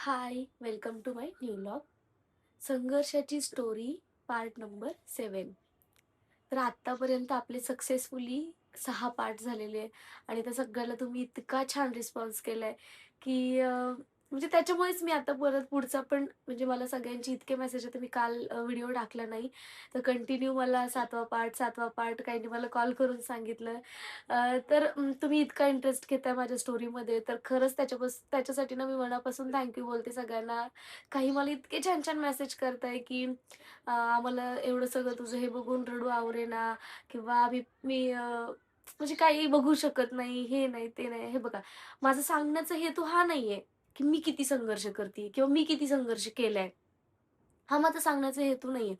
High, welcome to my new vlog. संघर्षाची story part number 7. तर आत्तापर्यंत आपले सक्सेसफुली 6 पार्ट झालेले आहे आणि त्या सगळ्याला तुम्ही इतका छान रिस्पॉन्स केलाय, की म्हणजे त्याच्यामुळेच मी आता परत पुढचा पण म्हणजे मला सगळ्यांचे इतके मेसेज येते. मी काल व्हिडिओ टाकला नाही, तर कंटिन्यू मला 7वा पार्ट, 7वा पार्ट काहींनी मला कॉल करून सांगितलं. तर तुम्ही इतका इंटरेस्ट घेताय माझ्या स्टोरीमध्ये, तर खरंच त्याच्यासाठी ना मी मनापासून थँक बोलते सगळ्यांना. काही मला इतके छान-छान मेसेज करताय, की आम्हाला एवढं सगळं तुझं हे बघून रडू आवरेना किंवा मी म्हणजे काही बघू शकत नाही, हे नाही, ते नाही. हे बघा, माझं सांगण्याचा हेतू हा नाहीये, की मी किती संघर्ष करतीये किंवा मी किती संघर्ष केलाय. हा माझा सांगण्याचा हेतू नाहीये.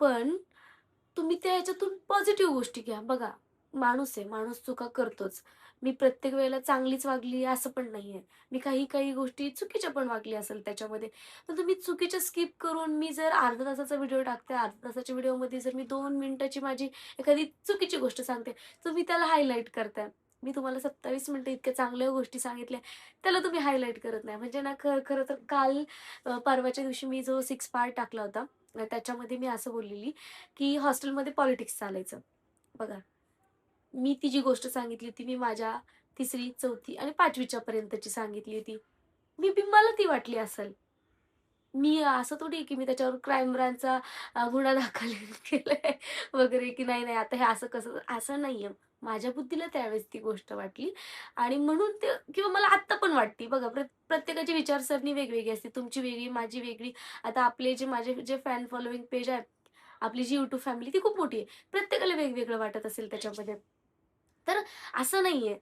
पण तुम्ही त्या ह्याच्यातून पॉझिटिव्ह गोष्टी घ्या. बघा, माणूस आहे, माणूस चुका करतोच. मी प्रत्येक वेळेला चांगलीच वागली असं पण नाहीये. मी काही गोष्टी चुकीच्या पण वागली असेल त्याच्यामध्ये. तर तुम्ही चुकीच्या स्किप करून मी जर अर्ध्या तासाचा व्हिडिओ टाकते, अर्ध्या तासाच्या व्हिडिओमध्ये जर मी 2 मिनिटाची माझी एखादी चुकीची गोष्ट सांगते, तुम्ही त्याला हायलाइट करताय. मी तुम्हाला 27 मिनिटं इतक्या चांगल्या गोष्टी सांगितल्या, त्याला तुम्ही हायलाइट करत नाही. म्हणजे ना खरं तर काल परवाच्या दिवशी मी जो 6 पार्ट टाकला होता, त्याच्यामध्ये मी असं बोललेली, की हॉस्टेलमध्ये पॉलिटिक्स चालायचं. बघा, मी ती जी गोष्ट सांगितली होती, मी माझ्या 3री, 4थी आणि 5वीच्या पर्यंतची सांगितली होती. मे बी मला ती वाटली असेल. मी असं थोडी आहे, की मी त्याच्यावर क्राईम ब्रांचचा गुन्हा दाखल केलाय वगैरे, की नाही, नाही आता हे असं कसं असं नाहीये. माझ्या बुद्धीला त्यावेळेस ती गोष्ट वाटली आणि म्हणून ते किंवा मला आत्ता पण वाटते. बघा, प्रत्येकाची विचारसरणी वेगवेगळी असते. तुमची वेगळी, माझी वेगळी. आता आपले माझे जे फॅन फॉलोइंग पेज आहे, आपली जी YouTube फॅमिली ती खूप मोठी आहे. प्रत्येकाला वेगवेगळं वाटत असेल त्याच्यामध्ये. तर असं नाहीये.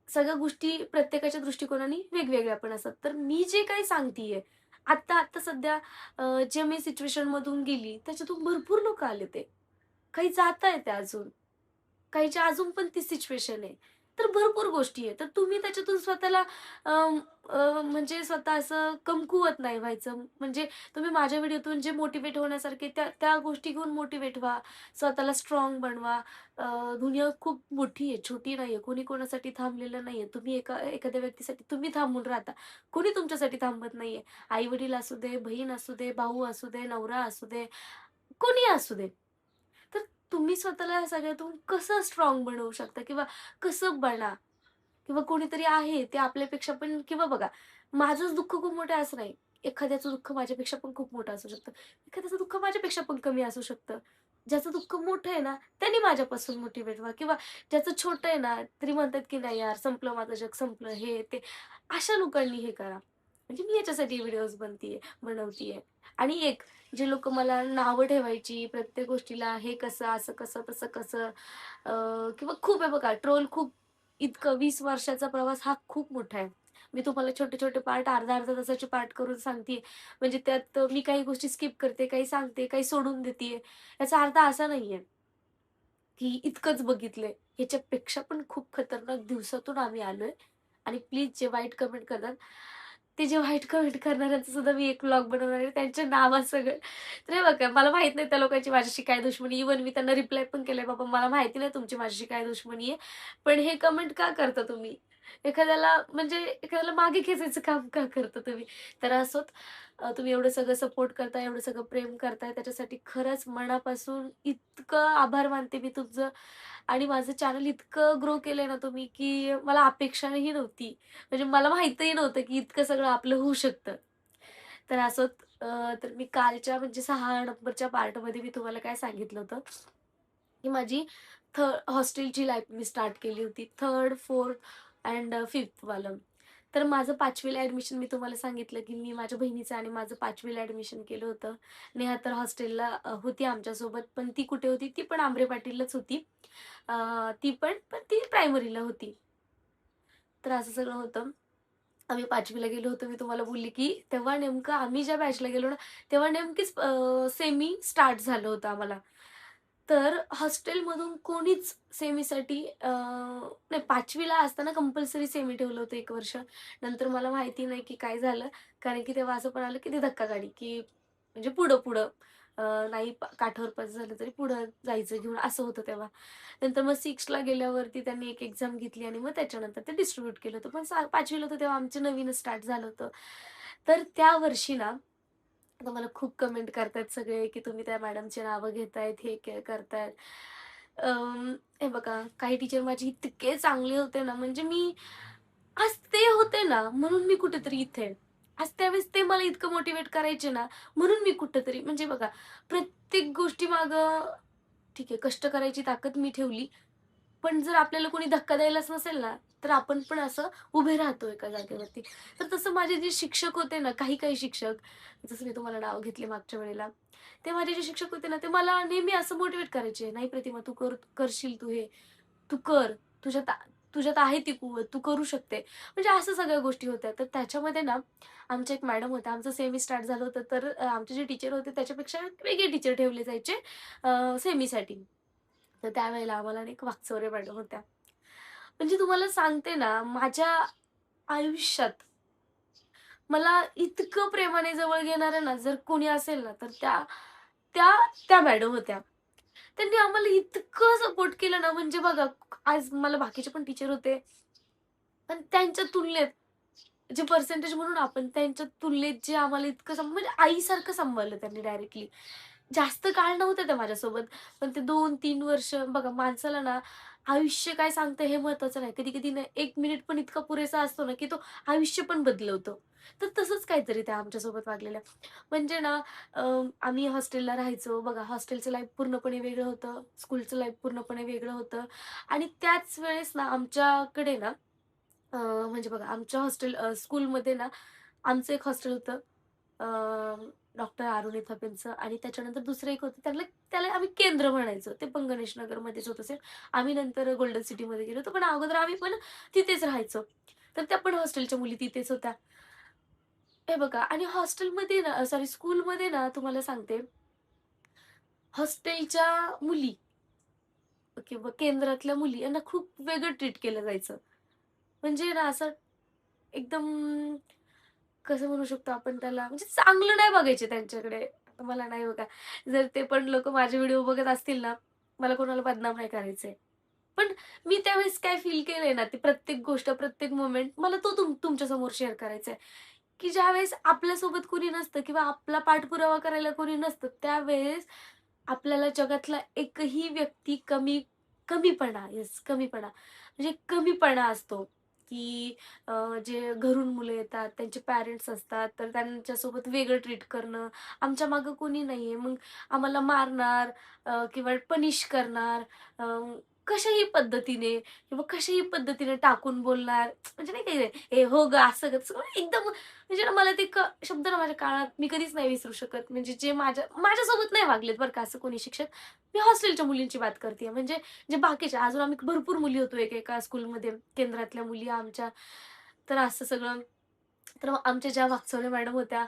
सगळ्या गोष्टी प्रत्येकाच्या दृष्टिकोनाने वेगवेगळ्या पण असतात. तर मी जे काही सांगतीये, आत्ता सध्या जे मी सिच्युएशनमधून गेली, त्याच्यातून भरपूर लोकं आले ते. काही जातायत अजून. काहीच्या अजून पण ती सिच्युएशन आहे. तर भरपूर गोष्टी आहेत. तर तुम्ही त्याच्यातून स्वतःला अं, म्हणजे स्वतः असं कमकुवत नाही व्हायचं. म्हणजे तुम्ही माझ्या व्हिडिओतून जे मोटिव्हेट होण्यासारखे त्या त्या गोष्टी घेऊन मोटिव्हेट व्हा. स्वतःला स्ट्राँग बनवा. दुनिया खूप मोठी आहे, छोटी नाहीये. कोणी कोणासाठी थांबलेलं नाहीये. तुम्ही एखाद्या व्यक्तीसाठी तुम्ही थांबून राहता. कोणी तुमच्यासाठी थांबत नाहीये. आई-वडील असू दे, बहीण असू दे, भाऊ असू दे, नवरा असू दे, कोणीही असू दे. तर तुम्ही स्वतःला या सगळ्यातून कसं स्ट्राँग बनवू शकता किंवा कसं बना किंवा कोणीतरी आहे ते आपल्यापेक्षा पण किंवा बघा, माझंच दुःख खूप मोठं आहे असं नाही. एखाद्याचं दुःख माझ्यापेक्षा पण खूप मोठं असू शकतं. एखाद्याचं दुःख माझ्यापेक्षा पण कमी असू शकतं. ज्याचं दुःख मोठं आहे ना, त्याने माझ्यापासून मोटिव्हेट व्हा किंवा ज्याचं छोटं आहे ना, तरी म्हणतात की "नाही यार, संपलं माझं जग, संपलं." हे ते. अशा लोकांनी हे करा. म्हणजे मी याच्यासाठी व्हिडिओज बनवतीये. आणि एक जे लोकं मला नावं ठेवायची प्रत्येक गोष्टीला, हे कसं, असं कसं, तसं कसं किंवा खूप आहे बघा ट्रोल खूप इतकं 20 वर्षाचा प्रवास हा खूप मोठा आहे. मी तुम्हाला छोटे-छोटे पार्ट अर्धा-अर्धा तासाचे पार्ट करून सांगतेय. म्हणजे त्यात मी काही गोष्टी स्किप करते, काही सांगते, काही सोडून देतीये. याचा अर्थ असा नाहीये, की इतकंच बघितलंय. ह्याच्यापेक्षा पण खूप खतरनाक दिवसातून आम्ही आलोय आणि प्लीज जे वाईट कमेंट करतात, ते जे वाईट कमेंट करणाऱ्यांचा सुद्धा मी एक व्लॉग बनवणार आहे. त्यांच्या नावासकट. तर हे बघा, मला माहीत नाही त्या लोकांची माझ्याशी काय दुश्मनी. इव्हन मी त्यांना रिप्लाय पण केलंय, "बाबा मला माहिती नाही तुमची माझ्याशी काय दुश्मनी आहे. पण हे कमेंट का करता तुम्ही? एखाद्याला मागे खेचायचं काम का करता तुम्ही?" तर असोत तुम्ही एवढं सगळं सपोर्ट करताय, एवढं सगळं प्रेम करताय त्याच्यासाठी खरंच मनापासून इतकं आभार मानते मी तुमचं आणि माझं चॅनल इतकं ग्रो केलंय ना तुम्ही, की मला अपेक्षाही नव्हती. म्हणजे मला माहीतही नव्हतं, की इतकं सगळं आपलं होऊ शकतं. तर असोत तर मी कालच्या म्हणजे 6 नंबरच्या पार्टमध्ये मी तुम्हाला काय सांगितलं होतं, की माझी हॉस्टेलची लाईफ मी स्टार्ट केली होती. 3rd, 4th अँड 5th वालं. तर माझं 5वी ॲडमिशन मी तुम्हाला सांगितलं, की मी माझ्या बहिणीचं आणि माझं 5वी ॲडमिशन केलं होतं. नेहा तर हॉस्टेलला होती आमच्यासोबत, पण ती कुठे होती? ती पण आमरे पाटीललाच होती. पण ती प्रायमरीला होती. तर असं सगळं होतं. आम्ही 5वी गेलो होतो. मी तुम्हाला बोलली, की तेव्हा नेमकं आम्ही ज्या बॅचला गेलो ना, तेव्हा नेमकीच सेमी स्टार्ट झालं होतं आम्हाला. तर हॉस्टेलमधून कोणीच सेमीसाठी नाही 5वी असताना कंपल्सरी सेमी ठेवलं होतं 1 वर्ष. नंतर मला माहिती नाही, की काय झालं. कारण की तेव्हा असं पण आलं, की ती धक्कागाडी, की म्हणजे पुढं-पुढं नाही काठावर पास झालं तरी पुढं जायचं घेऊन असं होतं तेव्हा. नंतर मग 6ला गेल्यावरती त्यांनी एक एक्झाम घेतली आणि मग त्याच्यानंतर ते डिस्ट्रिब्यूट केलं होतं. पण 5वी होतो तेव्हा आमचं नवीनच स्टार्ट झालं होतं. तर त्या वर्षी ना, आता मला खूप कमेंट करतायत सगळे, की तुम्ही त्या मॅडमची नावं घेतायत, हे करतायत. हे बघा, काही टीचर माझे इतके चांगले होते ना, म्हणजे मी आज ते होते ना, म्हणून मी कुठेतरी इथे आहे. आज त्यावेळेस ते मला इतकं मोटिव्हेट करायचे ना, म्हणून मी कुठेतरी म्हणजे बघा, प्रत्येक गोष्टीमागं ठीक आहे, कष्ट करायची ताकद मी ठेवली. पण जर आपल्याला कोणी धक्का द्यायलाच नसेल ना, तर आपण पण असं उभे राहतो एका जागेवरती. तर तसं माझे जे शिक्षक होते ना, काही-काही शिक्षक, जसं मी तुम्हाला नाव घेतले मागच्या वेळेला, ते माझे जे शिक्षक होते ना, ते मला नेहमी असं मोटिव्हेट करायचे, "नाही प्रतिमा, तू करशील तू हे. तू कर. तुझ्यात तुझ्यात आहे ती कुवत, तू करू शकते." म्हणजे असं सगळ्या गोष्टी होत्या. तर त्याच्यामध्ये ना, आमच्या एक मॅडम होत्या. आमचं सेमी स्टार्ट झालं होतं, तर आमचे जे टीचर होते त्याच्यापेक्षा वेगळे टीचर ठेवले जायचे सेमीसाठी. तर त्यावेळेला आम्हाला नाही का वाकचौरे मॅडम होत्या. म्हणजे तुम्हाला सांगते ना, माझ्या आयुष्यात मला इतकं प्रेमाने जवळ घेणारं ना, जर कोणी असेल ना, तर त्या त्या मॅडम होत्या. त्यांनी आम्हाला इतकं सपोर्ट केलं ना, म्हणजे बघा आज मला बाकीचे पण टीचर होते. पण त्यांच्या तुलनेत जे पर्सेंटेज म्हणून आपण त्यांच्या तुलनेत जे आम्हाला इतकं म्हणजे आईसारखं सांभाळलं त्यांनी डायरेक्टली. जास्त काळ नव्हत्या त्या माझ्यासोबत. पण ते 2-3 वर्ष बघा माणसाला ना आयुष्य काय सांगतं हे महत्वाचं नाही. कधी-कधी ना 1 मिनिट पण इतका पुरेसा असतो ना, की तो आयुष्य पण बदलवतो. तर तसंच काहीतरी त्या आमच्यासोबत वागलेल्या. म्हणजे ना अ, आम्ही हॉस्टेलला राहायचो. बघा हॉस्टेलचं लाईफ पूर्णपणे वेगळं होतं. स्कूलचं लाईफ पूर्णपणे वेगळं होतं आणि त्याच वेळेस ना आमच्याकडे ना म्हणजे बघा आमच्या स्कूलमध्ये ना आमचं एक हॉस्टेल होतं. डॉक्टर अरुणी थपेंचं आणि त्याच्यानंतर दुसरं एक होतं त्याला त्याला आम्ही केंद्र म्हणायचो. ते पण गणेश नगरमध्येच होतं सेम. आम्ही नंतर गोल्डन सिटीमध्ये गेलो होतो. पण अगोदर आम्ही पण तिथेच राहायचो. तर त्या पण हॉस्टेलच्या मुली तिथेच होत्या. हे बघा आणि हॉस्टेलमध्ये ना सॉरी स्कूलमध्ये ना तुम्हाला सांगते, हॉस्टेलच्या मुली किंवा केंद्रातल्या मुली यांना खूप वेगळं ट्रीट केलं जायचं. म्हणजे ना असं एकदम कसं म्हणू शकतो आपण त्याला, म्हणजे चांगलं नाही बघायचे त्यांच्याकडे. आता मला नाही बघा, जर ते पण लोकं माझे व्हिडिओ बघत असतील ना, मला कोणाला बदनाम नाही करायचंय. पण मी त्यावेळेस काय फील केलंय ना, ती प्रत्येक गोष्ट, प्रत्येक मोमेंट मला तो तुमच्या समोर शेअर करायचा आहे, की ज्यावेळेस आपल्यासोबत कोणी नसतं किंवा आपला पाठपुरावा करायला कोणी नसतं, त्यावेळेस आपल्याला जगातला एकही व्यक्ती कमीपणा येस कमीपणा म्हणजे कमीपणा असतो, की जे घरून मुलं येतात, त्यांचे पॅरेंट्स असतात, तर त्यांच्यासोबत वेगळं ट्रीट करणं. आमच्या मागे कोणी नाहीये, मग आम्हाला मारणार किंवा पनिश करणार अ, कशाही पद्धतीने किंवा कशाही पद्धतीने टाकून बोलणार. म्हणजे नाही काही "ए हो गं, असं गं." सगळं एकदम म्हणजे ना मला ते शब्द ना माझ्या काळात मी कधीच नाही विसरू शकत. म्हणजे जे माझ्यासोबत नाही वागलेत बरं का असं कोणी शिक्षक. मी हॉस्टेलच्या मुलींची बात करतेय. म्हणजे जे बाकीच्या अजून आम्ही भरपूर मुली होतो एकेका स्कूलमध्ये, केंद्रातल्या मुली आमच्या. तर असं सगळं तर मग आमच्या ज्या वाकचौरे मॅडम होत्या,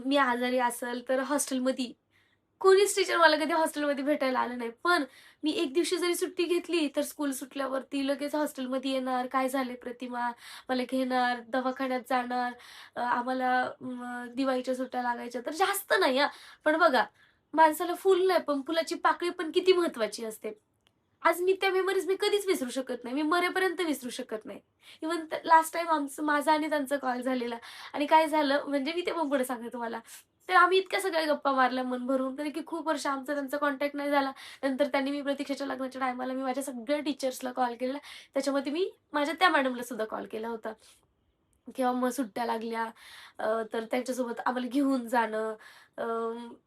मी आजारी असेल तर हॉस्टेलमध्ये कोणीच टीचर मला कधी हॉस्टेलमध्ये भेटायला आलं नाही. पण मी एक दिवशी जरी सुट्टी घेतली, तर स्कूल सुटल्यावरती लगेच हॉस्टेलमध्ये येणार, "काय झालंय प्रतिमा?" मला घेणार, दवाखान्यात जाणार. आम्हाला दिवाळीच्या सुट्ट्या लागायच्या तर जास्त नाही हां. पण बघा, माणसाला फूल नाही पण फुलाची पाकळी पण किती महत्त्वाची असते. आज मी त्या मेमरीज मी कधीच विसरू शकत नाही. मी मरेपर्यंत विसरू शकत नाही. इव्हन लास्ट टाईम माझा आणि त्यांचा कॉल झालेला आणि काय झालं म्हणजे मी ते पण पुढे सांगते तुम्हाला. तर आम्ही इतक्या सगळ्या गप्पा मारल्या मन भरून, कारण की खूप वर्ष आमचा त्यांचा कॉन्टॅक्ट नाही झाला. नंतर त्यांनी मी प्रतीक्षाच्या लग्नाच्या टायमाला मी माझ्या सगळ्या टीचर्सला कॉल केलेला. त्याच्यामध्ये मी माझ्या त्या मॅडमला सुद्धा कॉल केला होता. किंवा मग सुट्ट्या लागल्या तर त्यांच्यासोबत आम्हाला घेऊन जाणं, अ,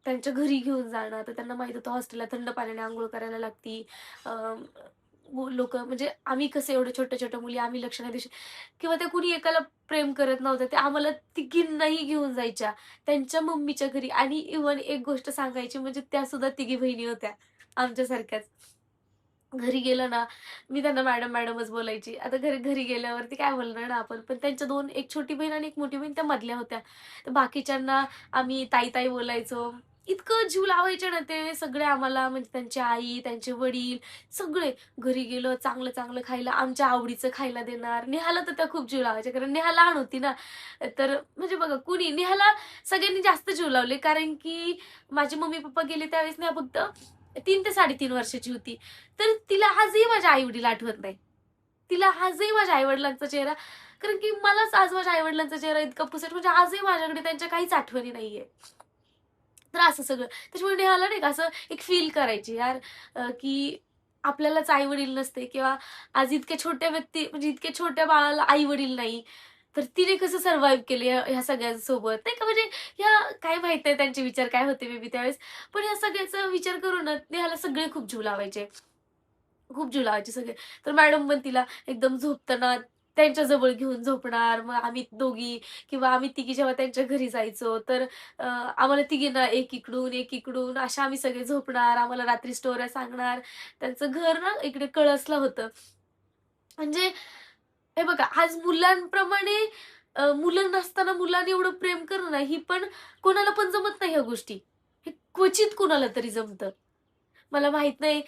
त्यांच्या घरी घेऊन जाणं. तर त्यांना माहीत होतं हॉस्टेलला थंड पाण्याने अंघोळ करायला लागती. अ, लोकं म्हणजे आम्ही कसे एवढ्या छोट्या-छोट्या मुली आम्ही लक्ष नाही देऊ किंवा त्या कुणी एकाला प्रेम करत नव्हत्या. त्या आम्हाला तिघींनाही घेऊन जायच्या त्यांच्या मम्मीच्या घरी आणि इव्हन एक गोष्ट सांगायची म्हणजे त्या सुद्धा तिघी बहिणी होत्या आमच्यासारख्याच. घरी गेलं ना, मी त्यांना मॅडम, मॅडमच बोलायची. आता घरी गेल्यावरती काय बोलणार ना आपण. पण त्यांच्या 2 एक छोटी बहीण आणि एक मोठी बहीण त्या मधल्या होत्या. तर बाकीच्यांना आम्ही ताई-ताई बोलायचो. इतकं जीव लावायचे ना ते सगळे आम्हाला म्हणजे त्यांची आई, त्यांचे वडील सगळे. घरी गेलो चांगलं-चांगलं खायला, आमच्या आवडीचं खायला देणार. नेहाला तर त्या खूप जीव लावायच्या कारण नेहा लहान होती ना. तर म्हणजे बघा कुणी नेहाला सगळ्यांनी जास्त जीव लावले कारण की माझे मम्मी-पप्पा गेले त्यावेळेस नेहा फक्त 3 ते 3.5 वर्षाची होती. तर तिला आजही माझे आई-वडील आठवत नाही. तिला आजही माझ्या आई-वडिलांचा चेहरा कारण की मलाच आज माझ्या आई-वडिलांचा चेहरा इतका पुसट म्हणजे आजही माझ्याकडे त्यांच्या काहीच आठवणी नाहीये. तर असं सगळं. त्याच्यामुळे नेहाला नाही का असं एक फील करायची यार की आपल्यालाच आई-वडील नसते किंवा आज इतक्या छोट्या व्यक्ती म्हणजे इतक्या छोट्या बाळाला आई-वडील नाही. तर तिने कसं सर्व्हाइव्ह केले ह्या सगळ्यांसोबत नाही का म्हणजे ह्या काय माहित आहे त्यांचे विचार काय होते मे बी त्यावेळेस. पण ह्या सगळ्याचा विचार करून ना नेहाला सगळे खूप जीव लावायचे. खूप जीव लावायचे सगळे. तर मॅडम पण तिला एकदम झोपताना त्यांच्या जवळ घेऊन झोपणार. मग आम्ही दोघी किंवा आम्ही तिघी जेव्हा त्यांच्या घरी जायचो, तर आम्हाला तिघींना एक इकडून, एक इकडून अशा आम्ही सगळे झोपणार. आम्हाला रात्री स्टोऱ्या सांगणार. त्यांचं घर ना इकडे कळसला होतं. म्हणजे हे बघा आज मुलांप्रमाणे मुलं नसताना मुलांनी एवढं प्रेम करणं ना, ही पण कोणाला पण जमत नाही ह्या गोष्टी. हे क्वचित कुणाला तरी जमतं. मला माहीत नाही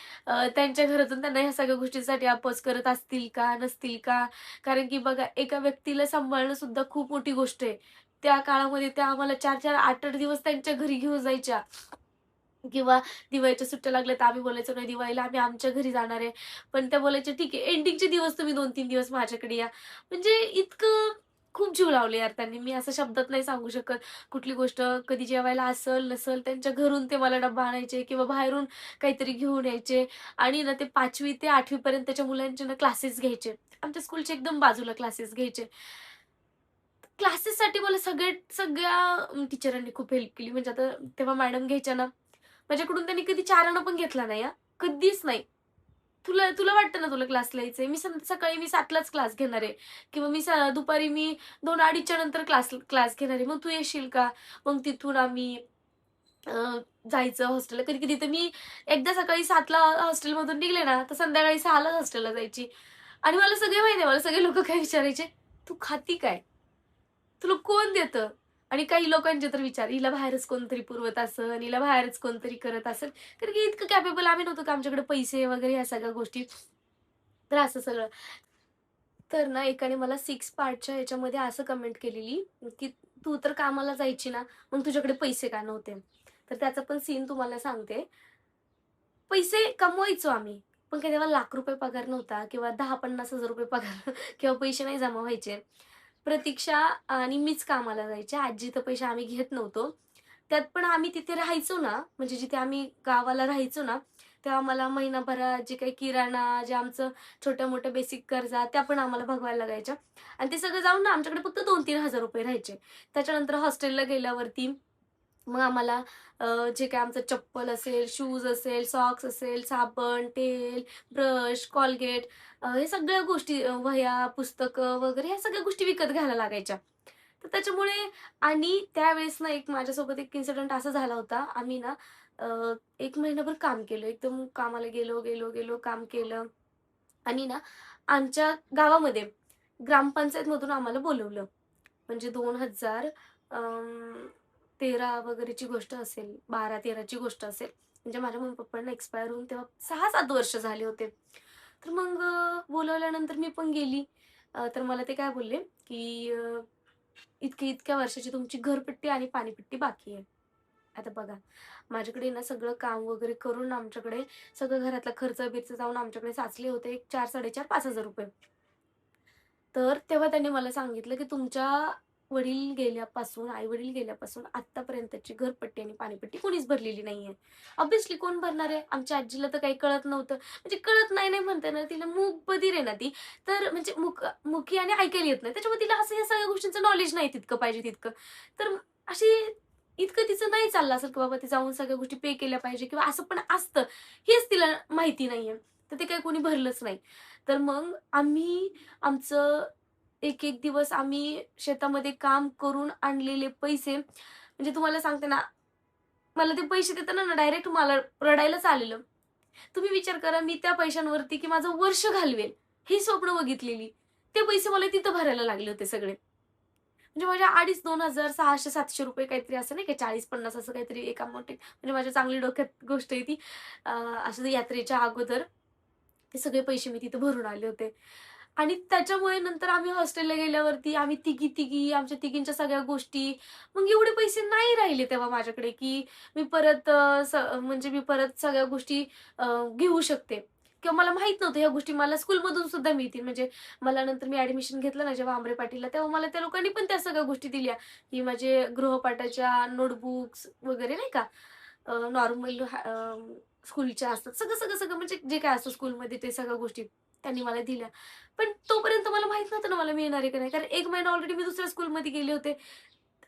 त्यांच्या घरातून त्यांना ह्या सगळ्या गोष्टींसाठी अपोज करत असतील का, नसतील का? कारण की बघा एका व्यक्तीला सांभाळणं सुद्धा खूप मोठी गोष्ट आहे. त्या काळामध्ये त्या आम्हाला 4-4, 8-8 दिवस त्यांच्या घरी घेऊन जायच्या किंवा दिवाळीच्या सुट्ट्या लागल्या तर आम्ही बोलायचो, "नाही दिवाळीला आम्ही आमच्या घरी जाणार आहे." पण त्या बोलायच्या, "ठीक आहे, एंडिंगचे दिवस तुम्ही 2-3 दिवस माझ्याकडे या." म्हणजे इतकं खूप जीव लावले यार त्यांनी. मी असं शब्दात नाही सांगू शकत. कुठली गोष्ट कधी जेवायला असेल, नसेल त्यांच्या घरून ते मला डब्बा आणायचे किंवा बाहेरून काहीतरी घेऊन यायचे आणि ना ते 5वी ते 8वी पर्यंतच्या मुलांचे ना क्लासेस घ्यायचे. आमच्या स्कूलच्या एकदम बाजूला क्लासेस घ्यायचे. क्लासेससाठी मला सगळ्या टीचरांनी खूप हेल्प केली. म्हणजे आता तेव्हा मॅडम घ्यायच्या ना, माझ्याकडून त्यांनी कधी 4 आणा पण घेतला नाही हां. कधीच नाही. तुला तुला वाटतं ना तुला क्लासला यायचंय. सकाळी मी 7:00लाच क्लास घेणार आहे किंवा दुपारी मी 2:00-2:30च्या नंतर क्लास घेणार आहे. मग तू येशील का? मग तिथून आम्ही अ, जायचं हॉस्टेलला. कधी-कधी तर मी एकदा सकाळी 7:00ला हॉस्टेलमधून निघले ना, तर संध्याकाळी 6:00लाच हॉस्टेलला जायची. आणि मला सगळे माहिती आहे. मला सगळे लोकं काय विचारायचे, "तू खाती काय?" तुला कोण देतं? आणि काही लोकांचे तर विचार, हिला बाहेरच कोणतरी पुरवत असेल, हिला बाहेरच कोणतरी करत असेल. कारण की इतकं कॅपेबल आम्ही नव्हतो की आमच्याकडे पैसे वगैरे ह्या सगळ्या गोष्टी. तर असं सगळं. तर ना एकाने मला 6 पार्टच्या ह्याच्यामध्ये असं कमेंट केलेली, की "तू तर कामाला जायची ना, मग तुझ्याकडे पैसे का नव्हते?" तर त्याचा पण सीन तुम्हाला सांगते. पैसे कमवायचो आम्ही, पण काही तेव्हा ₹1,00,000 पगार नव्हता किंवा 10,000-50,000 पगार किंवा पैसे नाही जमा व्हायचे. प्रतीक्षा आणि मीच कामाला जायचे. आजीचे पैसे आम्ही घेत नव्हतो. त्यात पण आम्ही तिथे राहायचो ना, म्हणजे जिथे आम्ही गावाला राहायचो ना, तेव्हा आम्हाला महिनाभरात जे काही किराणा, जे आमचं छोट्या-मोठ्या बेसिक गरजा त्या पण आम्हाला भागवायला लागायच्या आणि ते सगळं जाऊन ना आमच्याकडे फक्त ₹2,000-3,000 राहायचे. त्याच्यानंतर हॉस्टेलला गेल्यावरती मग आम्हाला जे काही आमचं चप्पल असेल, शूज असेल, सॉक्स असेल, साबण, तेल, ब्रश, कोलगेट हे सगळ्या गोष्टी वह्या, पुस्तकं वगैरे ह्या सगळ्या गोष्टी विकत घ्यायला लागायच्या. तर त्याच्यामुळे आणि त्यावेळेस ना एक माझ्यासोबत एक इन्सिडेंट असा झाला होता. आम्ही ना 1 महिनाभर काम केलं. एकदम कामाला गेलो, काम केलं आणि ना आमच्या गावामध्ये ग्रामपंचायतमधून आम्हाला बोलवलं. म्हणजे 2000 13 वगैरेची गोष्ट असेल, 12-13 ची गोष्ट असेल. म्हणजे माझ्या मम्मी-पप्पांना एक्सपायर होऊन तेव्हा 6-7 वर्ष झाले होते. तर मग बोलावल्यानंतर मी पण गेली. तर मला ते काय बोलले, की इतक्या वर्षाची तुमची घरपट्टी आणि पाणीपट्टी बाकी आहे. आता बघा, माझ्याकडे ना सगळं काम वगैरे करून आमच्याकडे सगळं घरातला खर्च-बिर्च जाऊन आमच्याकडे साचले होते एक 4,500-5,000 तर तेव्हा त्यांनी मला सांगितलं, की तुमच्या आई-वडील गेल्यापासून आत्तापर्यंतची घरपट्टी आणि पाणीपट्टी कोणीच भरलेली नाहीये. ऑब्व्हियसली कोण भरणार आहे? आमच्या आजीला तर काही कळत नव्हतं. म्हणजे कळत नाही, नाही म्हणता येणार. तिला मूक बधीर आहे ना ती. तर म्हणजे मुकी आणि ऐकायला येत नाही. त्याच्यामुळे तिला असं या सगळ्या गोष्टींचं नॉलेज नाही तितकं पाहिजे तितकं. तर अशी इतकं तिचं नाही चाललं असेल, की बाबा ती जाऊन सगळ्या गोष्टी पे केल्या पाहिजे किंवा असं पण असतं, हेच तिला माहिती नाहीये. तर ते काही कोणी भरलंच नाही. तर मग आमचं एक-एक दिवस आम्ही शेतामध्ये काम करून आणलेले पैसे म्हणजे तुम्हाला सांगते ना, मला ते पैसे देताना ना डायरेक्ट मला रडायलाच आलेलं. तुम्ही विचार करा मी त्या पैशांवरती की माझं वर्ष घालवेल, ही स्वप्न बघितलेली. ते पैसे मला तिथं भरायला लागले होते सगळे. म्हणजे माझ्या 2,500 ₹2,600-700 काहीतरी असं नाही का 40-50 असं काहीतरी एक अमाउंट आहे. म्हणजे माझ्या चांगली डोक्यात गोष्ट आहे ती. असं यात्रेच्या अगोदर ते सगळे पैसे मी तिथे भरून आले होते. आणि त्याच्यामुळे नंतर आम्ही हॉस्टेलला गेल्यावरती आम्ही तिघी-तिघी आमच्या तिघींच्या सगळ्या गोष्टी मग एवढे पैसे नाही राहिले तेव्हा माझ्याकडे, की मी परत म्हणजे मी परत सगळ्या गोष्टी घेऊ शकते. किंवा मला माहित नव्हतं ह्या गोष्टी मला स्कूलमधून सुद्धा मिळतील. म्हणजे मला नंतर मी ॲडमिशन घेतलं ना जेव्हा आमरे पाटीलला, तेव्हा मला त्या लोकांनी पण त्या सगळ्या गोष्टी दिल्या, की माझे गृहपाठाच्या नोटबुक्स वगैरे नाही का, नॉर्मल स्कूलच्या असतात. सगळं म्हणजे जे काय असतं स्कूलमध्ये ते सगळ्या गोष्टी त्यांनी मला दिल्या. पण तोपर्यंत मला माहीत नव्हतं ना मला मिळणार आहे का नाही. कारण 1 महिना ऑलरेडी मी दुसऱ्या स्कूलमध्ये गेले होते.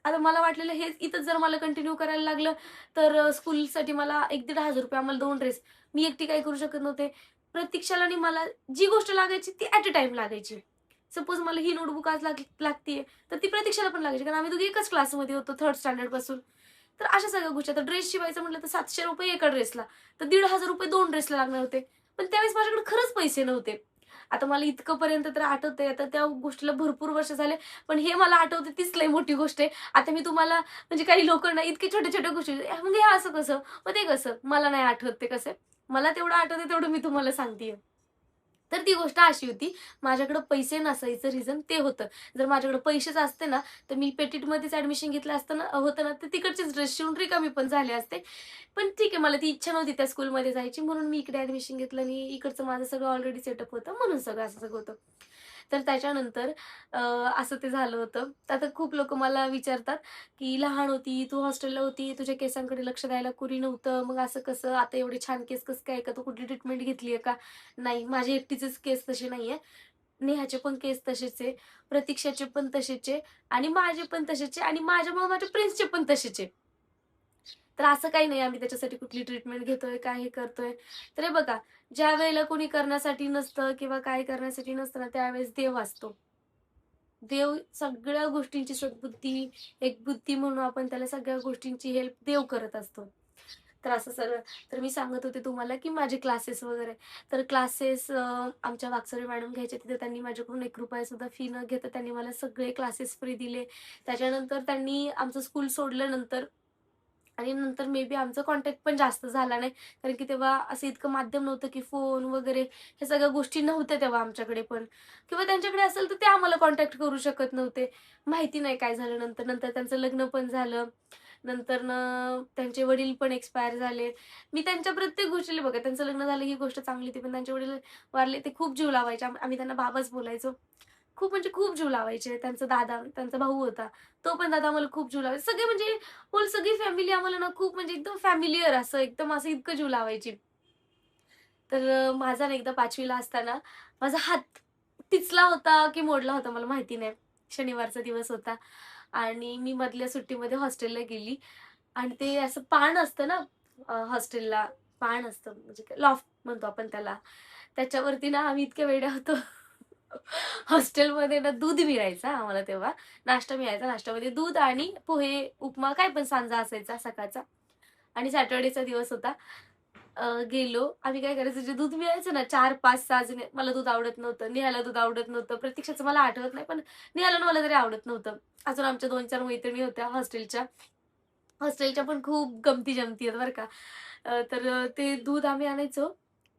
आता मला वाटलेलं हेच इथंच जर मला कंटिन्यू करायला लागलं, तर स्कूलसाठी मला ₹1,000-1,500 आम्हाला 2 ड्रेस. मी एकटी काही करू शकत नव्हते. प्रतीक्षाला आणि मला जी गोष्ट लागायची ती ॲट अ टाईम लागायची. सपोज मला ही नोटबुक आज लागतीये, तर ती प्रतीक्षाला पण लागायची. कारण आम्ही दोघी एकाच क्लासमध्ये होतो 3rd स्टँडर्डपासून. तर अशा सगळ्या गोष्टी. आता ड्रेस शिवायचं म्हटलं तर ₹700 एका ड्रेसला. तर ₹1,500 2 ड्रेसला लागणार होते. पण त्यावेळेस माझ्याकडे खरंच पैसे नव्हते. आता मला इतकंपर्यंत तर आठवतंय. आता त्या गोष्टीला भरपूर वर्ष झाले. पण हे मला आठवते तीच लई मोठी गोष्ट आहे. आता मी तुम्हाला म्हणजे काही लोकांना इतके छोट्या-छोट्या गोष्टी मग हे असं कसं? मग ते कसं? मला नाही आठवत ते कसं मला तेवढं आठवतंय तेवढं मी तुम्हाला सांगतेय. तर ती गोष्ट अशी होती, माझ्याकडे पैसे नसायचं रिझन ते होतं. जर माझ्याकडे पैसेच असते ना, तर मी पेटिटमध्येच ॲडमिशन घेतलं असतं ना होतं ना, तर तिकडचेच ड्रेस शिवून रिकामी पण झाले असते. पण ठीक आहे, मला ती इच्छा नव्हती त्या स्कूलमध्ये जायची म्हणून मी इकडे ॲडमिशन घेतलं आणि इकडचं माझं सगळं ऑलरेडी सेटअप होतं म्हणून सगळं असं सगळं होतं. तर त्याच्यानंतर अ, असं ते झालं होतं. तर आता खूप लोकं मला विचारतात, की "लहान होती, तू हॉस्टेलला होती, तुझ्या केसांकडे लक्ष द्यायला कुणी नव्हतं, मग असं कसं? आता एवढे छान केस कसं काय? का तू कुठली ट्रीटमेंट घेतली आहे का?" नाही, माझे एकटीचेच केस तसे नाहीये. नेहाचे पण केस तसेच आहे, प्रतीक्षाचे पण तसेच आहे आणि माझे पण तसेच आहे आणि माझ्यामुळे माझ्या प्रिन्सचे पण तसेच आहे. तर असं काही नाही आम्ही त्याच्यासाठी कुठली ट्रीटमेंट घेतोय, काय हे करतोय. तर हे बघा, ज्यावेळेला कोणी करण्यासाठी नसतं किंवा काय करण्यासाठी नसतं ना, त्यावेळेस देव असतो. देव सगळ्या गोष्टींची सद्बुद्धी, एक बुद्धी म्हणून आपण त्याला सगळ्या गोष्टींची हेल्प देव करत असतो. तर असं सगळं तर मी सांगत होते तुम्हाला, की माझे क्लासेस वगैरे. तर क्लासेस आमच्या वाकचौरे मॅडम घ्यायचे. तिथे त्यांनी माझ्याकडून ₹1 सुद्धा फी न घेता त्यांनी मला सगळे क्लासेस फ्री दिले. त्याच्यानंतर त्यांनी आमचं स्कूल सोडलं नंतर आणि नंतर मे बी आमचा कॉन्टॅक्ट पण जास्त झाला नाही. कारण की तेव्हा असं इतकं माध्यम नव्हतं, की फोन वगैरे ह्या सगळ्या गोष्टी नव्हत्या तेव्हा आमच्याकडे पण किंवा त्यांच्याकडे असेल तर ते आम्हाला कॉन्टॅक्ट करू शकत नव्हते. माहिती नाही काय झालं नंतर. नंतर त्यांचं लग्न पण झालं. नंतरनं त्यांचे वडील पण एक्सपायर झाले. मी त्यांच्या प्रत्येक गोष्टीला बघा त्यांचं लग्न झालं ही गोष्ट चांगली होती. पण त्यांचे वडील वारले ते खूप जीव लावायचे. आम्ही त्यांना बाबाच बोलायचो. खूप म्हणजे खूप जीव लावायचे. त्यांचा दादा, त्यांचा भाऊ होता. तो पण दादा आम्हाला खूप जीव लावायचा. सगळे म्हणजे होल सगळी फॅमिली आम्हाला ना खूप म्हणजे एकदम फॅमिलिअर असं एकदम असं इतकं जीव लावायची. तर माझा ना एकदा 5वी असताना माझा हात टिचला होता की मोडला होता मला माहिती नाही. शनिवारचा दिवस होता आणि मी मधल्या सुट्टीमध्ये हॉस्टेलला गेली आणि ते असं पान असतं ना हॉस्टेलला पान असतं म्हणजे लॉफ्ट म्हणतो आपण त्याला. त्याच्यावरती ना आम्ही इतक्या वेड्या होतो. हॉस्टेलमध्ये ना दूध मिळायचं आम्हाला तेव्हा. नाश्ता मिळायचा. नाश्त्यामध्ये दूध आणि पोहे, उपमा काय पण सांजा असायचा सकाळचा आणि सॅटर्डेचा दिवस होता. गेलो. आम्ही काय करायचो जे दूध मिळायचं ना 4, 5, 6 जणी मला दूध आवडत नव्हतं. नेहाला दूध आवडत नव्हतं. प्रतीक्षाचं मला आठवत नाही, पण नेहाला आणि मला तरी आवडत नव्हतं. अजून आमच्या 2-4 मैत्रिणी होत्या हॉस्टेलच्या. हॉस्टेलच्या पण खूप गमती-जमती आहेत बरं का. तर ते दूध आम्ही आणायचो.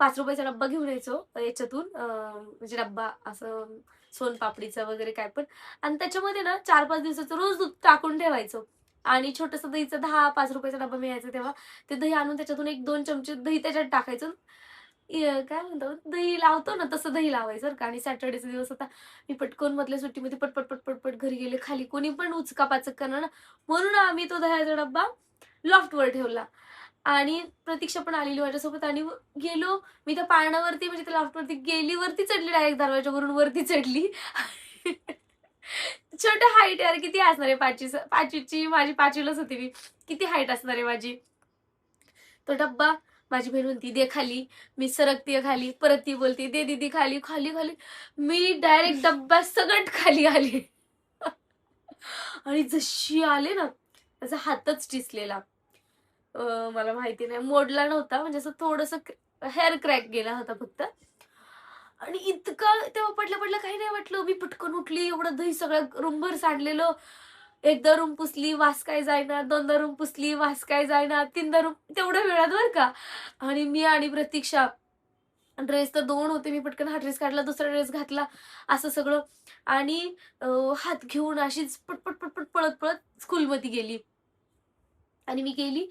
₹5 चा डब्बा घेऊन यायचो याच्यातून म्हणजे डब्बा असं सोनपापडीचा वगैरे काय पण आणि त्याच्यामध्ये ना 4-5 दिवसाचं रोज दूध टाकून ठेवायचो आणि छोटंसं दहीचं ₹10-5 चा डब्बा मिळायचा तेव्हा. ते दही आणून त्याच्यातून 1-2 चमचे दही त्याच्यात टाकायचं. काय म्हणतो दही लावतो ना तसं दही लावायचं बरं का आणि सॅटर्डेचा दिवस होता. मी पटकन मधल्या सुट्टीमध्ये पटपट घरी गेले. खाली कोणी पण उचकापाचक करणार ना, म्हणून आम्ही तो दह्याचा डब्बा लॉफ्टवर ठेवला आणि प्रतीक्षा पण आलेली माझ्यासोबत आणि मग गेलो. मी त्या पाळण्यावरती म्हणजे त्या लॉफ्टवरती गेली, वरती चढली डायरेक्ट दरवाजावरून वरती चढली. छोटं हाईट यार किती असणार आहे 5वीची माझी 5वीलाच होती मी. किती हाईट असणार आहे माझी. तो डब्बा माझी बहीण म्हणती, "दे खाली." मी सरकतीये खाली. परत ती बोलते, "दे दीदी खाली." खाली. मी डायरेक्ट डब्बा सकट खाली आले. आणि जशी आले ना, त्याचा हातच टिचलेला. मला माहिती नाही मोडला नव्हता म्हणजे असं थोडंसं हेअर क्रॅक गेला होता फक्त. आणि इतकं तेव्हा पडल्या-पडल्या काही नाही वाटलं. मी पटकन उठली, एवढं दही सगळ्या रूमभर सांडलेलं. एकदा रूम पुसली, वास काय जाईना. दोनदा रूम पुसली, वास काय जाईना. तीनदा रूम तेवढ्या वेळात बरं का. आणि मी आणि प्रतीक्षा ड्रेस तर 2 होते. मी पटकन हा ड्रेस काढला, दुसरा ड्रेस घातला, असं सगळं आणि अ, हात घेऊन अशीच पटपट पळत स्कूलमध्ये गेली. आणि मी गेली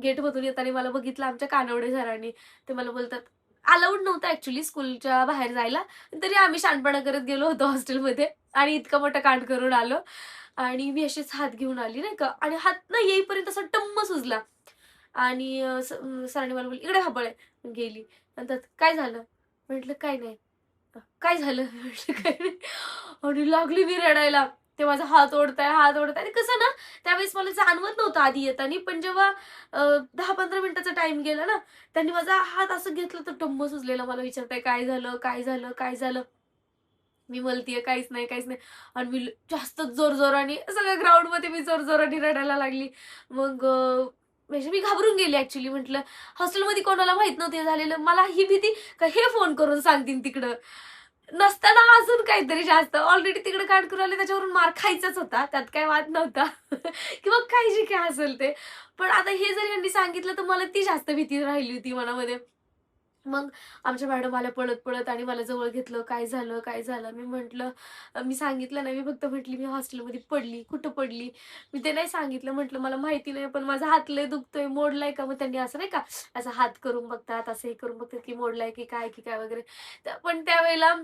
गेटमधून येताना मला बघितलं आमच्या कानवडे सरांनी. ते मला बोलतात, अलाउड नव्हतं ॲक्चुअली स्कूलच्या बाहेर जायला. तरी आम्ही शहाणपणा करत गेलो होतो हॉस्टेलमध्ये आणि इतका मोठा कांड करून आलो. आणि मी अशीच हात घेऊन आली नाही का आणि हात ना येईपर्यंत असा टम्म सुजला. आणि सरांनी मला बोलले, "इकडे हा गेली. म्हणतात, "काय झालं?" म्हटलं, "काय नाही." "काय झालं?" म्हटलं, "काय नाही." आणि लागली मी रडायला. ते माझा हात ओढताय, हात ओढताय आणि कसं ना त्यावेळेस मला जाणवत नव्हतं आधी येताना. पण जेव्हा 10-15 मिनिटाचा टाईम गेला ना, त्यांनी माझा हात असं घेतलं तर टम्म सुजलेला. मला विचारताय, "काय झालं? काय झालं? काय झालं?" मी म्हणतीये, "काहीच नाही, काहीच नाही." आणि मी जास्तच जोरजोराने सगळ्या ग्राउंडमध्ये मी जोरजोराने रडायला लागली. मग म्हणजे मी घाबरून गेले ॲक्चुअली. म्हटलं हॉस्टेलमध्ये कोणाला माहीत नव्हतं हे झालेलं. मला ही भीती का हे फोन करून सांगतील तिकडं. नसताना अजून काहीतरी जास्त. ऑलरेडी तिकडे कांड करून आले त्याच्यावरून मार खायचाच होता. त्यात काही वाद नव्हता. किंवा काही जे काही असेल ते. पण आता हे जर ह्यांनी सांगितलं तर मला ती जास्त भीती राहिली होती मनामध्ये. मग आमच्या मॅडम आल्या पळत-पळत आणि मला जवळ घेतलं. "काय झालं? काय झालं?" मी म्हटलं मी सांगितलं नाही. मी फक्त म्हटली, "मी हॉस्टेलमध्ये पडली." "कुठं पडली?" मी ते नाही सांगितलं. म्हटलं, "मला माहिती नाही, पण माझा हात लय दुखतोय. मोडलाय का?" मग त्यांनी असं नाही का, असा हात करून बघतात, असं हे करून बघतात, की मोडलाय की काय वगैरे. पण त्यावेळेला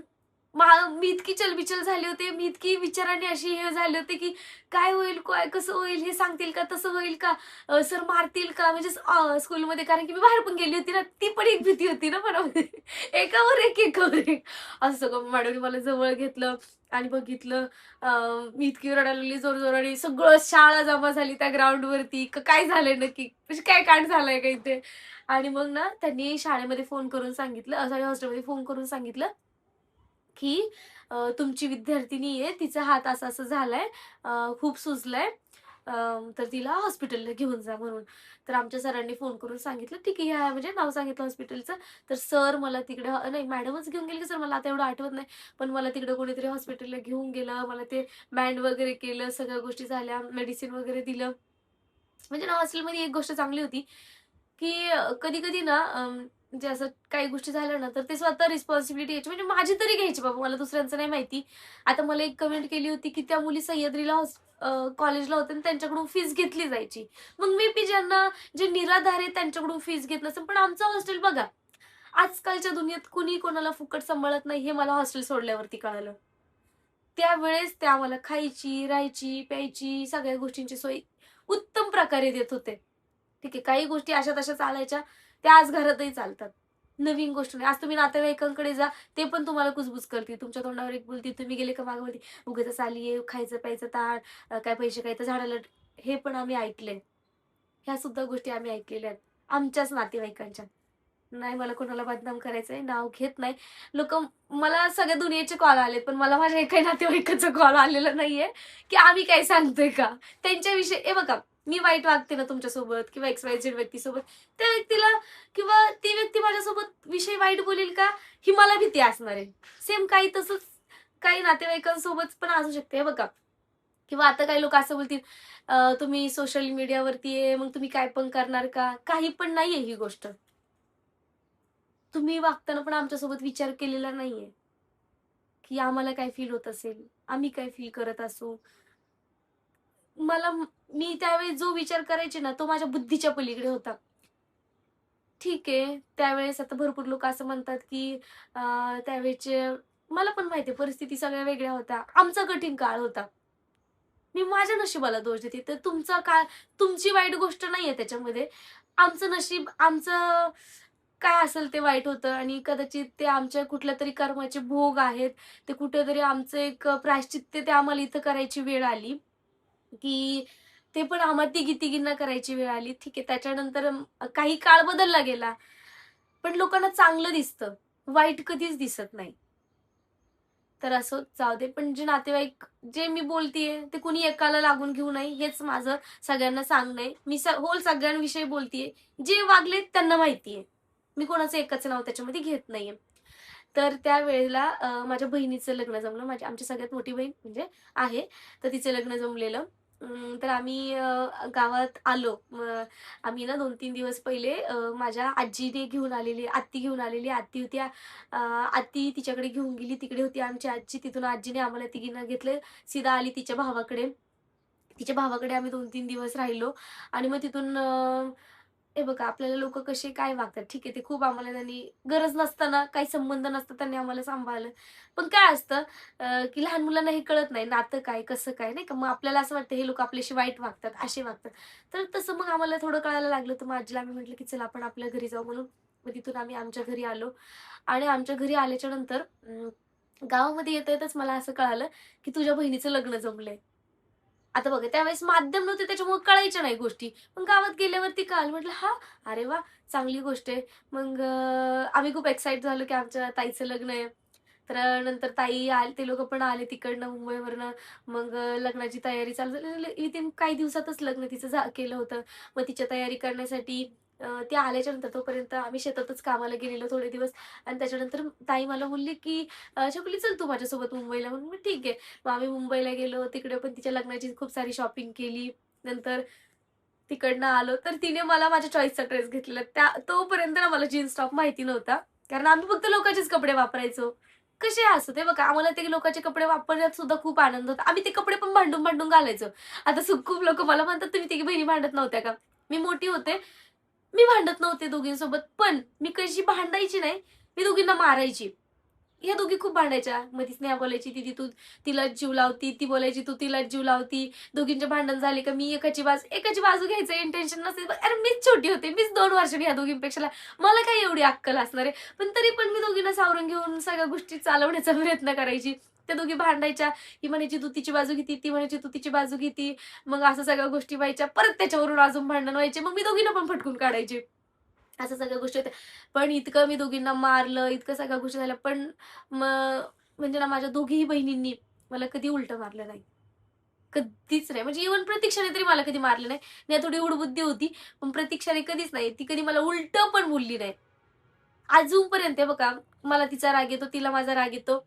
मी इतकी चलबिचल झाले होते. मी इतकी विचाराने अशी हे झाले होते, की काय होईल? काय कसं होईल? हे सांगतील का? तसं होईल का? सर मारतील का? म्हणजे स्कूलमध्ये कारण की मी बाहेर पण गेली होती ना, ती पण एक भीती होती ना मनामध्ये. एकावर एक, एकावर एक. असं सगळं मॅडमने मला जवळ घेतलं आणि बघितलं. अ, मी इतकी रडायला लागली जोरजोराने. सगळं शाळा जमा झाली त्या ग्राउंडवरती. काय झालंय नक्की? म्हणजे काय कांड झालाय का इथे? आणि मग ना त्यांनी शाळेमध्ये फोन करून सांगितलं, सॉरी हॉस्टेलमध्ये फोन करून सांगितलं, की तुमची विद्यार्थिनी आहे, तिचा हात असा-असा झालाय, खूप सुजलाय, अ, तर तिला हॉस्पिटलला घेऊन जा म्हणून. तर आमच्या सरांनी फोन करून सांगितलं, "ठीक आहे, या." म्हणजे नाव सांगितलं हॉस्पिटलचं. तर सर मला तिकडे नाही मॅडमच घेऊन गेले की सर मला आता एवढं आठवत नाही. पण मला तिकडे कोणीतरी हॉस्पिटलला घेऊन गेलं. मला ते बँड वगैरे केलं, सगळ्या गोष्टी झाल्या, मेडिसिन वगैरे दिलं. म्हणजे ना हॉस्टेलमध्ये एक गोष्ट चांगली होती, की कधी-कधी ना म्हणजे असं काही गोष्टी झाल्या ना, तर ते स्वतः रिस्पॉन्सिबिलिटी घ्यायची. म्हणजे माझी तरी घ्यायची बाबा, मला दुसऱ्यांचं नाही माहिती. आता मला एक कमेंट केली होती, की त्या मुली सह्याद्रीला कॉलेजला होत्या आणि त्यांच्याकडून फीस घेतली जायची. मग मे बी ज्यांना जे निराधार आहे त्यांच्याकडून फीस घेत नसेल. पण आमचं हॉस्टेल बघा, आजकालच्या दुनियेत कुणी कोणाला फुकट सांभाळत नाही, हे मला हॉस्टेल सोडल्यावरती कळालं. त्यावेळेस ते आम्हाला खायची, राहायची, प्यायची, सगळ्या गोष्टींची सोय उत्तम प्रकारे देत होते. ठीक आहे. काही गोष्टी अशा तशा चालायच्या, त्या आज घरातही चालतात. नवीन गोष्ट नाही. आज तुम्ही नातेवाईकांकडे जा, ते पण तुम्हाला कुजबुज करतील. तुमच्या तोंडावर एक बोलतील, तुम्ही गेले का मागे बोलतील, "उगीचच आली आहे, खायचं प्यायचं ताट, काय पैसे काय तर झाडाला." हे पण आम्ही ऐकलंय. ह्या सुद्धा गोष्टी आम्ही ऐकलेल्या आहेत. आमच्याच नातेवाईकांच्या. नाही मला कोणाला बदनाम करायचंय, नाव घेत नाही. लोकं मला सगळ्या दुनियेचे कॉल आले, पण मला माझ्या एकाही नातेवाईकाचा कॉल आलेला नाहीये, की आम्ही काय सांगतोय का? त्यांच्याविषयी हे बघा, मी वाईट वागते ना तुमच्यासोबत किंवा XYZ व्यक्तीसोबत, त्या व्यक्तीला किंवा ती व्यक्ती माझ्यासोबत विषयी वाईट बोलेल का? ही मला भीती असणार आहे. सेम काही तसंच काही नातेवाईकांसोबत पण असू शकते. हे बघा किंवा आता काही लोकं असं बोलतील, तुम्ही सोशल मीडियावरती आहे, मग तुम्ही काय पण करणार का? काही पण नाहीये ही गोष्ट. तुम्ही वागताना पण आमच्यासोबत विचार केलेला नाहीये, की आम्हाला काय फील होत असेल, आम्ही काय फील करत असू. मला मी त्यावेळेस जो विचार करायचे ना, तो माझ्या बुद्धीच्या पलीकडे होता. ठीक आहे, त्यावेळेस आता भरपूर लोकं असं म्हणतात, की त्यावेळेचे मला पण माहिती आहे परिस्थिती सगळ्या वेगळ्या होत्या. आमचा कठीण काळ होता. मी माझ्या नशिबाला दोष देते. तर तुमचा काळ तुमची वाईट गोष्ट नाहीये त्याच्यामध्ये. आमचं नशीब, आमचं काय असेल ते वाईट होतं आणि कदाचित ते आमच्या कुठल्यातरी कर्माचे भोग आहेत. ते कुठेतरी आमचं एक प्रायश्चित्त ते आम्हाला इथं करायची वेळ आली, की ते पण आम्हा तिघी-तिघींना करायची वेळ आली. ठीक आहे. त्याच्यानंतर काही काळ बदलला गेला. पण लोकांना चांगलं दिसतं. वाईट कधीच दिसत नाही. तर असो जाऊ दे. पण जे नातेवाईक जे मी बोलतीये ते कुणी एकाला लागून घेऊ नये हेच माझं सगळ्यांना सांगणं आहे. मी होल सगळ्यांविषयी बोलतीये. जे वागले त्यांना माहिती मी कोणाचं एकाचं नाव त्याच्यामध्ये घेत नाहीये. तर त्यावेळेला माझ्या बहिणीचं लग्न जमलं. आमची सगळ्यात मोठी बहीण म्हणजे आहे. तर तिचं लग्न जमलेलं. तर आम्ही गावात आलो. मग आम्ही ना 2-3 दिवस पहिले माझ्या आजीने घेऊन आलेली आत्ती घेऊन आलेली. आत्ती होती आत्ती तिच्याकडे घेऊन गेली. तिकडे होती आमची आजी. तिथून आजीने आम्हाला तिघींना घेतलं. सीधा आली तिच्या भावाकडे. तिच्या भावाकडे आम्ही 2-3 दिवस राहिलो आणि मग तिथून हे बघा आपल्याला लोकं कसे काय वागतात, ठीक आहे, ते खूप आम्हाला त्यांनी गरज नसताना, काही संबंध नसता त्यांनी आम्हाला सांभाळलं. पण काय असतं की लहान मुलांना हे कळत नाही नातं काय, कसं काय, नाही का? मग आपल्याला असं वाटतं हे लोकं आपल्याशी वाईट वागतात, असे वागतात. तर तसं मग आम्हाला थोडं कळायला लागलं, तर मग आजीला आम्ही म्हटलं की चला आपण आपल्या घरी जाऊ म्हणून. मग तिथून आम्ही आमच्या घरी आलो आणि आमच्या घरी आल्याच्या नंतर गावामध्ये येता-येताच मला असं कळालं की तुझ्या बहिणीचं लग्न जमलंय. आता बघा त्यावेळेस माध्यम नव्हते त्याच्यामुळे कळायच्या नाही गोष्टी. पण गावात गेल्यावरती कळालं. म्हटलं, "हां, अरे वाह! चांगली गोष्ट आहे." मग आम्ही खूप एक्साईट झालो की आमच्या ताईचं लग्न आहे. तर नंतर ताई आले, ते लोकं पण आले तिकडनं मुंबईवरनं. मग लग्नाची तयारी चालू झाली. विथिन काही दिवसातच लग्न तिचं केलं होतं. मग तिची तयारी करण्यासाठी ते आल्याच्यानंतर तोपर्यंत आम्ही शेतातच कामाला गेलेलो थोडे दिवस आणि त्याच्यानंतर ताई मला बोलली की "छकुली चल तू माझ्यासोबत मुंबईला." म्हणून मी ठीक आहे. मग आम्ही मुंबईला गेलो. तिकडे पण तिच्या लग्नाची खूप सारी शॉपिंग केली. नंतर तिकडनं आलो, तर तिने मला माझ्या चॉईसचा ड्रेस घेतलेला. तोपर्यंत ना मला जीन्स टॉप माहिती नव्हता. कारण आम्ही फक्त लोकांचेच कपडे वापरायचो. कसे असो ते बघा, आम्हाला ते लोकांचे कपडे वापरण्यात सुद्धा खूप आनंद होता. आम्ही ते कपडे पण भांडून-भांडून घालायचो. आता खूप लोकं मला म्हणतात, "तुम्ही तिघी बहिणी भांडत नव्हत्या का?" मी मोठी होते. मी भांडत नव्हते दोघींसोबत, पण मी कशी भांडायची नाही, मी दोघींना मारायची. ह्या दोघी खूप भांडायच्या. मग ती स्नेहा बोलायची, "दीदी तू तिलाच जीव लावती." ती बोलायची, "तू तिलाच जीव लावती." दोघींचे भांडण झाले का मी एकाची बाजू घ्यायचं इंटेन्शन नसेल. अरे मीच छोटी होते. मीच 2 वर्षांनी ह्या दोघींपेक्षा मला काय एवढी अक्कल असणार आहे. पण तरी पण मी दोघींना सावरून घेऊन सगळ्या गोष्टी चालवण्याचा प्रयत्न करायची. त्या दोघी भांडायच्या. ही म्हणायची, "तू तिची बाजू घेती." ती म्हणायची, "तू तिची बाजू घेती." मग असं सगळ्या गोष्टी व्हायच्या. परत त्याच्यावरून अजून भांडण व्हायचे. मग मी दोघींना पण फटकून काढायचे. असं सगळ्या गोष्टी होत्या. पण इतकं मी दोघींना मारलं, इतकं सगळ्या गोष्टी झाल्या. पण मग म्हणजे ना माझ्या दोघीही बहिणींनी मला कधी उलटं मारलं नाही. कधीच नाही. म्हणजे इव्हन प्रतीक्षाने तरी मला कधी मारलं नाही. नाही थोडी उडबुद्धी होती. पण प्रतीक्षाने कधीच नाही. ती कधी मला उलटं पण बोलली नाही. अजूनपर्यंत आहे बघा, मला तिचा राग येतो, तिला माझा राग येतो.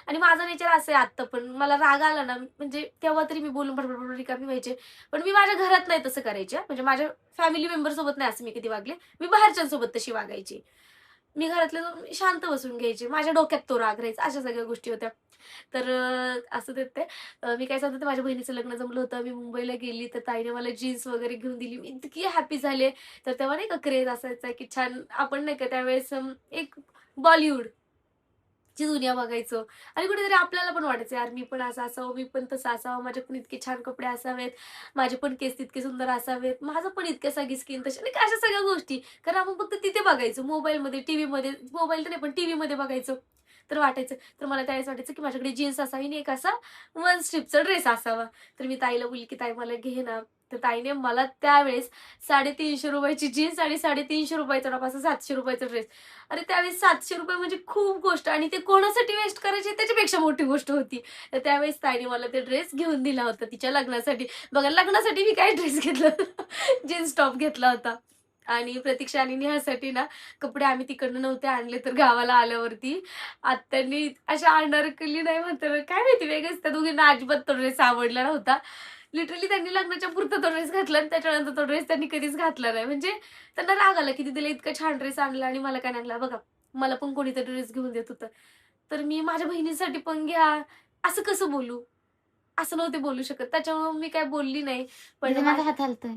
आणि माझा नेचर असं आहे आत्ता पण. मला राग आला ना, म्हणजे तेव्हा तरी मी बोलून बडबड रिकामी व्हायचे. पण मी माझ्या घरात नाही तसं करायचे हां. म्हणजे माझ्या फॅमिली मेंबरसोबत नाही असं मी कधी वागले. मी बाहेरच्यांसोबत तशी वागायची. मी घरातले शांत बसून घ्यायचे. माझ्या डोक्यात तो राग राहायचा. अशा सगळ्या गोष्टी होत्या. तर असं ते ते मी काय सांगते, ते माझ्या बहिणीचं लग्न जमलं होतं. मी मुंबईला गेली, तर ताईने मला जीन्स वगैरे घेऊन दिली. मी इतकी हॅपी झाले. तर तेव्हा नाही का क्रेझ असायचा, की छान आपण नाही का त्यावेळेस एक बॉलिवूड ची दुनिया बघायचो आणि कुठेतरी आपल्याला पण वाटायचं, यार मी पण असं असावं, मी पण तसं असावं, माझे पण इतके छान कपडे असावेत, माझे पण केस तितके सुंदर असावेत, माझं पण इतक्या सगळी स्किन तशी नाही का, अशा सगळ्या गोष्टी. कारण आपण फक्त तिथे बघायचो मोबाईलमध्ये, टीव्हीमध्ये, मोबाईल तर नाही पण टीव्हीमध्ये बघायचो. तर वाटायचं, तर मला त्यावेळेस वाटायचं, की माझ्याकडे जीन्स असावी आणि एक असा वन स्ट्रिपचा ड्रेस असावा. तर मी ताईला बोलली, की "ताई मला घे ना." तर ताईने मला त्यावेळेस ₹350 ची जीन्स आणि ₹350 चा टॉप, असा ₹700 चा ड्रेस. अरे त्यावेळेस ₹700 म्हणजे खूप गोष्ट आणि ते कोणासाठी वेस्ट करायचे त्याच्यापेक्षा मोठी गोष्ट होती. तर त्यावेळेस ताईने मला ते ड्रेस घेऊन दिला होता तिच्या लग्नासाठी. बघा लग्नासाठी मी काय ड्रेस घेतला होता. जीन्स टॉप घेतला होता. आणि प्रतीक्षा आणि नेहासाठी ना कपडे आम्ही तिकडनं नव्हते आणले, तर गावाला आल्यावरती आत्यांनी अशा अनारकली नाही म्हणता येणार, काय माहिती वेगळंच त्या दोघींना अजिबात तो ड्रेस आवडला नव्हता. लिटरली त्यांनी लग्नाच्या पुरता तो ड्रेस घातला आणि त्याच्यानंतर तो ड्रेस त्यांनी कधीच घातला नाही. म्हणजे त्यांना राग आला, की "दीदीला इतका छान ड्रेस आणला आणि मला काय नाही आणला." बघा, मला पण कोणीतरी ड्रेस घेऊन देत होतं. तर मी माझ्या बहिणीसाठी पण घ्या, असं कसं बोलू? असं नव्हते बोलू शकत. त्याच्यामुळे मी काही बोलली नाही. पण दीदी माझा हात हलतोय.